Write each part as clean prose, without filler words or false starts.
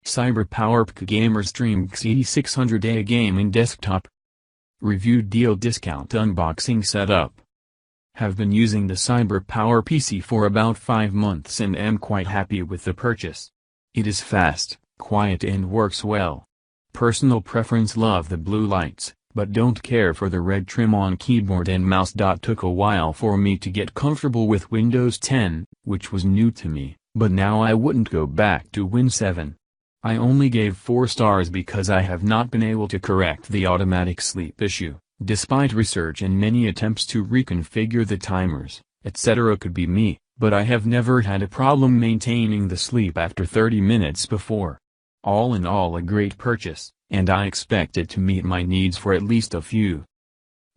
CYBERPOWERPC Xtreme GXi8600A gaming desktop. Review deal discount unboxing setup. Have been using the CYBERPOWERPC for about 5 months and am quite happy with the purchase. It is fast, quiet and works well. Personal preference: love the blue lights, but don't care for the red trim on keyboard and mouse. Took a while for me to get comfortable with Windows 10, which was new to me, but now I wouldn't go back to Win 7. I only gave 4 stars because I have not been able to correct the automatic sleep issue, despite research and many attempts to reconfigure the timers, etc. Could be me, but I have never had a problem maintaining the sleep after 30 minutes before. All in all, a great purchase, and I expect it to meet my needs for at least a few.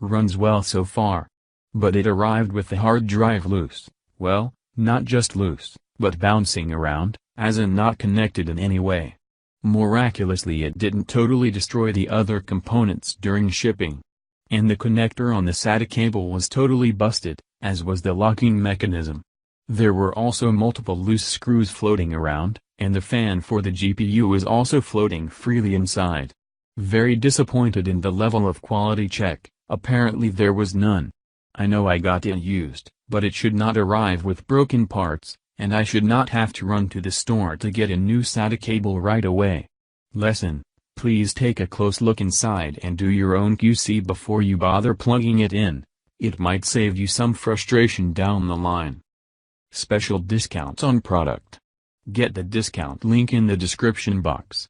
Runs well so far. But it arrived with the hard drive loose, well, not just loose, but bouncing around, as in not connected in any way. Miraculously, it didn't totally destroy the other components during shipping. And the connector on the SATA cable was totally busted, as was the locking mechanism. There were also multiple loose screws floating around, and the fan for the GPU was also floating freely inside. Very disappointed in the level of quality check. Apparently there was none. I know I got it used, but it should not arrive with broken parts, and I should not have to run to the store to get a new SATA cable right away. Lesson: please take a close look inside and do your own QC before you bother plugging it in. It might save you some frustration down the line. Special discounts on product. Get the discount link in the description box.